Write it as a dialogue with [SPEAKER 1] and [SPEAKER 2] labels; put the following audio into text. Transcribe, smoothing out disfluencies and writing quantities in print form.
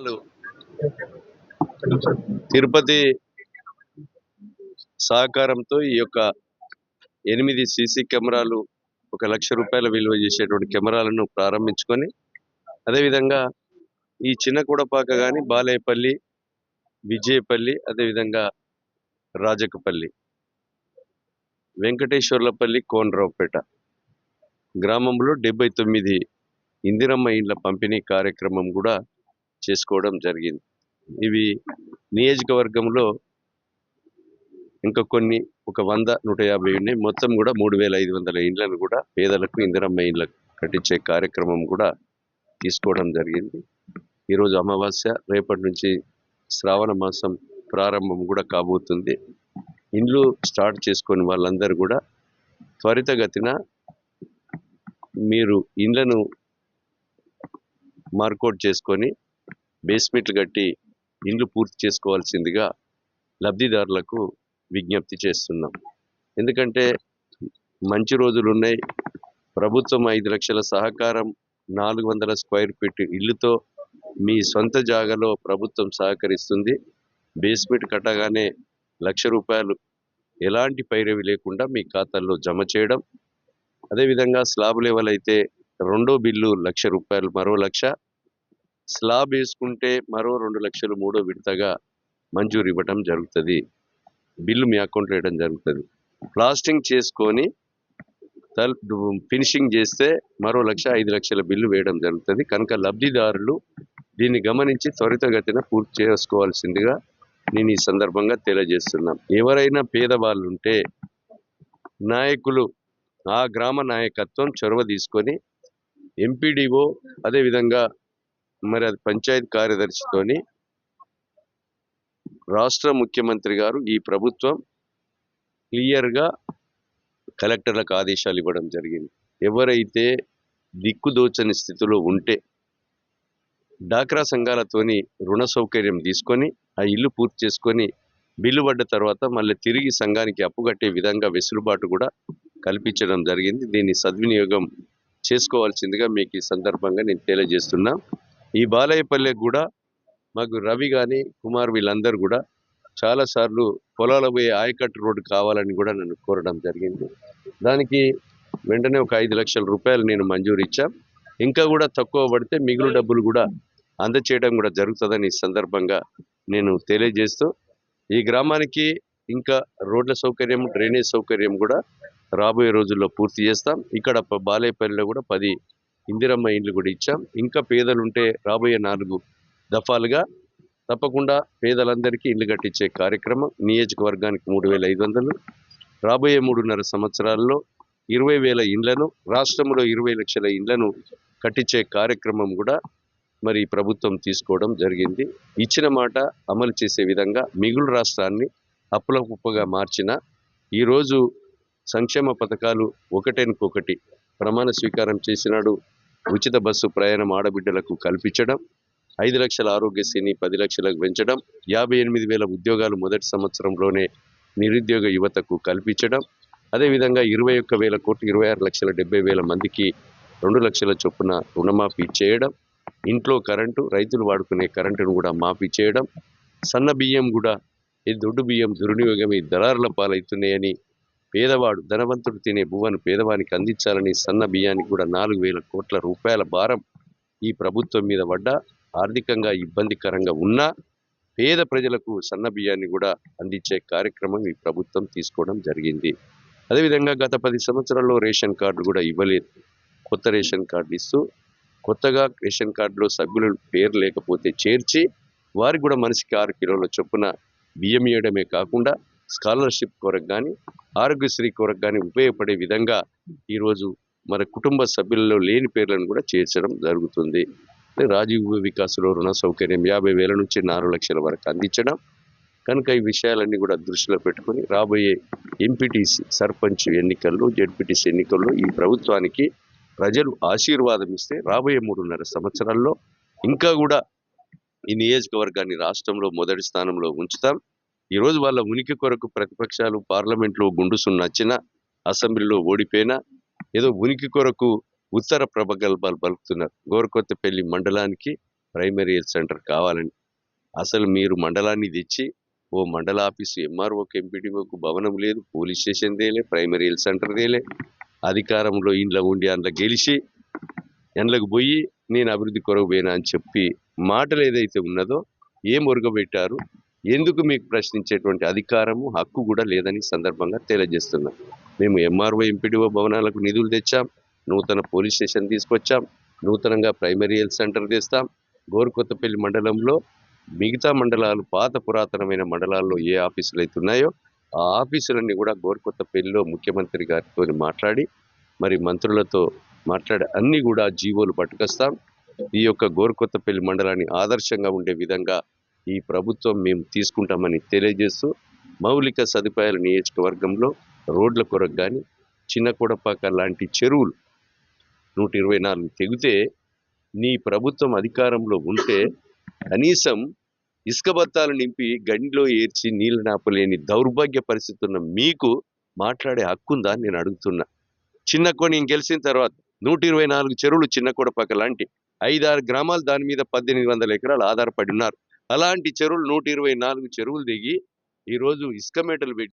[SPEAKER 1] వాళ్ళు తిరుపతి సహకారంతో ఈ యొక్క 8 సీసీ కెమెరాలు 1,00,000 రూపాయల విలువ చేసేటువంటి కెమెరాలను ప్రారంభించుకొని అదేవిధంగా ఈ చిన్న కూడపాక కానీ బాలేపల్లి, విజయపల్లి, అదేవిధంగా రాజకపల్లి, వెంకటేశ్వర్లపల్లి, కోనరావుపేట గ్రామంలో 79 ఇందిరమ్మ ఇండ్ల పంపిణీ కార్యక్రమం కూడా చేసుకోవడం జరిగింది. ఇవి నియోజకవర్గంలో ఇంకా కొన్ని ఒక 100-150 ఉన్నాయి. మొత్తం కూడా 3,500 ఇండ్లను కూడా పేదలకు ఇందిరమ్మ ఇండ్ల కట్టించే కార్యక్రమం కూడా తీసుకోవడం జరిగింది. ఈరోజు అమావాస్య, రేపటి నుంచి శ్రావణ మాసం ప్రారంభం కూడా కాబోతుంది. ఇండ్లు స్టార్ట్ చేసుకొని వాళ్ళందరూ కూడా త్వరితగతిన మీరు ఇండ్లను మార్కౌట్ చేసుకొని బేస్మెంట్లు కట్టి ఇండ్లు పూర్తి చేసుకోవాల్సిందిగా లబ్ధిదారులకు విజ్ఞప్తి చేస్తున్నాం. ఎందుకంటే మంచి రోజులు ఉన్నాయి. ప్రభుత్వం 5 లక్షల సహకారం 400 స్క్వేర్ ఫీట్ ఇల్లుతో మీ సొంత జాగాలో ప్రభుత్వం సహకరిస్తుంది. బేస్మెంట్ కట్టగానే 1,00,000 రూపాయలు ఎలాంటి పైరవి లేకుండా మీ ఖాతాల్లో జమ చేయడం, అదేవిధంగా స్లాబ్ లెవెల్ అయితే రెండో బిల్లు 1,00,000 రూపాయలు, మరో 1,00,000 స్లాబ్ వేసుకుంటే మరో 2 లక్షలు మూడో విడతగా మంజూరు ఇవ్వడం జరుగుతుంది. బిల్లు మీ అకౌంట్లో వేయడం జరుగుతుంది. ప్లాస్టింగ్ చేసుకొని ఫినిషింగ్ చేస్తే మరో 5 లక్షల బిల్లు వేయడం జరుగుతుంది. కనుక లబ్ధిదారులు దీన్ని గమనించి త్వరితగతిన పూర్తి చేసుకోవాల్సిందిగా నేను ఈ సందర్భంగా తెలియజేస్తున్నాం. ఎవరైనా పేదవాళ్ళు ఉంటే నాయకులు, ఆ గ్రామ నాయకత్వం చొరవ తీసుకొని ఎంపీడీఓ, అదేవిధంగా మరి అది పంచాయతీ కార్యదర్శితోని రాష్ట్ర ముఖ్యమంత్రి గారు, ఈ ప్రభుత్వం క్లియర్గా కలెక్టర్లకు ఆదేశాలు ఇవ్వడం జరిగింది. ఎవరైతే దిక్కుదోచని స్థితిలో ఉంటే డాక్రా సంఘాలతోని రుణ సౌకర్యం తీసుకొని ఆ ఇల్లు పూర్తి చేసుకొని బిల్లు పడ్డ తర్వాత మళ్ళీ తిరిగి సంఘానికి అప్పు కట్టే విధంగా వెసులుబాటు కూడా కల్పించడం జరిగింది. దీన్ని సద్వినియోగం చేసుకోవాల్సిందిగా మీకు ఈ సందర్భంగా నేను తెలియజేస్తున్నా. ఈ బాలయ్యపల్లెకి కూడా మాకు రవి కానీ కుమార్ వీళ్ళందరూ కూడా చాలాసార్లు పొలాల పోయే ఆయకట్టు రోడ్డు కావాలని కూడా నన్ను కోరడం జరిగింది. దానికి వెంటనే ఒక 5 లక్షల రూపాయలు నేను మంజూరు ఇచ్చాం. ఇంకా కూడా తక్కువ పడితే మిగులు డబ్బులు కూడా అందచేయడం కూడా జరుగుతుందని ఈ సందర్భంగా నేను తెలియజేస్తూ, ఈ గ్రామానికి ఇంకా రోడ్ల సౌకర్యం, డ్రైనేజ్ సౌకర్యం కూడా రాబోయే రోజుల్లో పూర్తి చేస్తాం. ఇక్కడ బాలేపల్లిలో కూడా 10 ఇందిరమ్మ ఇండ్లు కూడా ఇచ్చాం. ఇంకా పేదలుంటే రాబోయే 4 దఫాలుగా తప్పకుండా పేదలందరికీ ఇల్లు కట్టించే కార్యక్రమం. నియోజకవర్గానికి 3,500, రాబోయే 3.5 సంవత్సరాల్లో 20,000 ఇండ్లను, రాష్ట్రంలో 20 లక్షల ఇండ్లను కట్టించే కార్యక్రమం కూడా మరి ప్రభుత్వం తీసుకోవడం జరిగింది. ఇచ్చిన మాట అమలు చేసే విధంగా మిగులు రాష్ట్రాన్ని అప్పుల కుప్పగా మార్చిన ఈరోజు సంక్షేమ పథకాలు ఒకటెనుకొకటి ప్రమాణ స్వీకారం చేసినాడు. ఉచిత బస్సు ప్రయాణం ఆడబిడ్డలకు కల్పించడం, 5 లక్షల ఆరోగ్యశ్రీని 10 లక్షలకు పెంచడం, 58,000 ఉద్యోగాలు మొదటి సంవత్సరంలోనే నిరుద్యోగ యువతకు కల్పించడం, అదేవిధంగా 21,000 కోట్లు 26,70,000 మందికి 2 లక్షల చొప్పున రుణమాఫీ చేయడం, ఇంట్లో కరెంటు, రైతులు వాడుకునే కరెంటును కూడా మాఫీ చేయడం, సన్న బియ్యం కూడా ఈ దొడ్డు బియ్యం దుర్వినియోగం ఈ దళారుల పాలవుతున్నాయని పేదవాడు ధనవంతుడు తినే బువ్వను పేదవానికి అందించాలని సన్న బియ్యానికి కూడా 4,000 కోట్ల రూపాయల భారం ఈ ప్రభుత్వం మీద పడ్డ ఆర్థికంగా ఇబ్బందికరంగా ఉన్నా పేద ప్రజలకు సన్న బియ్యాన్ని కూడా అందించే కార్యక్రమం ఈ ప్రభుత్వం తీసుకోవడం జరిగింది. అదేవిధంగా గత 10 సంవత్సరాల్లో రేషన్ కార్డు కూడా ఇవ్వలేదు. కొత్త రేషన్ కార్డు ఇస్తూ కొత్తగా రేషన్ కార్డులో సభ్యుల పేరు లేకపోతే చేర్చి వారికి కూడా మనిషికి 6 కిలోల చొప్పున బియ్యం ఇవ్వడమే కాకుండా స్కాలర్షిప్ కొరకు కానీ ఆరోగ్యశ్రీ కొరకు కానీ ఉపయోగపడే విధంగా ఈరోజు మన కుటుంబ సభ్యులలో లేని పేర్లను కూడా చేర్చడం జరుగుతుంది. రాజీవ్ వికాస్లో రుణ సౌకర్యం 50,000 నుంచి 4 లక్షల వరకు అందించడం. కనుక ఈ విషయాలన్నీ కూడా దృష్టిలో పెట్టుకొని రాబోయే ఎంపీటీసీ, సర్పంచ్ ఎన్నికల్లో, జెడ్పీటీసీ ఎన్నికల్లో ఈ ప్రభుత్వానికి ప్రజలు ఆశీర్వాదం ఇస్తే రాబోయే 3.5 సంవత్సరాల్లో ఇంకా కూడా ఈ నియోజకవర్గాన్ని రాష్ట్రంలో మొదటి స్థానంలో ఉంచుతాం. ఈరోజు వాళ్ళ ఉనికి కొరకు ప్రతిపక్షాలు పార్లమెంట్లో గుండుసు నచ్చినా, అసెంబ్లీలో ఓడిపోయినా ఏదో ఉనికి కొరకు ఉత్తర ప్రగల్భాలు పలుకుతున్నారు. గోరకొత్తపల్లి మండలానికి ప్రైమరీ హెల్త్ సెంటర్ కావాలని. అసలు మీరు మండలాన్ని తెచ్చి ఓ మండల ఆఫీసు ఎంఆర్ఓకి ఎంపీడీఓకు భవనం లేదు, పోలీస్ స్టేషన్ తేలే, ప్రైమరీ హెల్త్ సెంటర్ తేలే, అధికారంలో ఇంట్లో ఉండి అందులో గెలిచి ఎండ్లకు పోయి నేను అభివృద్ధి కొరకు పోయినా అని చెప్పి మాటలు ఏదైతే ఉన్నదో ఏం ఒరగబెట్టారు, ఎందుకు మీకు ప్రశ్నించేటువంటి అధికారము హక్కు కూడా లేదని సందర్భంగా తెలియజేస్తున్నాం. మేము ఎంఆర్ఓ ఎంపీడీఓ భవనాలకు నిధులు తెచ్చాం, నూతన పోలీస్ స్టేషన్ తీసుకొచ్చాం, నూతనంగా ప్రైమరీ హెల్త్ సెంటర్ తెస్తాం. గోరుకొత్తపల్లి మండలంలో మిగతా మండలాలు పాత పురాతనమైన మండలాల్లో ఏ ఆఫీసులు అయితే ఉన్నాయో ఆ ఆఫీసులన్నీ కూడా గోరుకొత్తపల్లిలో ముఖ్యమంత్రి గారితో మాట్లాడి మరి మంత్రులతో మాట్లాడి అన్ని కూడా జీవోలు పట్టుకొస్తాం. ఈ యొక్క గోరుకొత్తపల్లి మండలాన్ని ఆదర్శంగా ఉండే విధంగా ఈ ప్రభుత్వం మేము తీసుకుంటామని తెలియజేస్తూ మౌలిక సదుపాయాల నియోజకవర్గంలో రోడ్ల కొరకు కానీ చిన్న కొడపాక లాంటి చెరువులు 124 తెగితే నీ ప్రభుత్వం అధికారంలో ఉంటే కనీసం ఇసుక బత్తాలు నింపి గండిలో ఏర్చి నీళ్లు నాపలేని దౌర్భాగ్య పరిస్థితి ఉన్న మీకు మాట్లాడే హక్కు ఉందా నేను అడుగుతున్నా. నేను గెలిచిన తర్వాత 124 చెరువులు చిన్న కొడపాక లాంటి 5-6 గ్రామాలు దాని మీద 1800 ఎకరాలు ఆధారపడి ఉన్నారు. అలాంటి చెరువులు 124 చెరువులు దిగి ఈరోజు ఇసుక మేటలు పెట్టి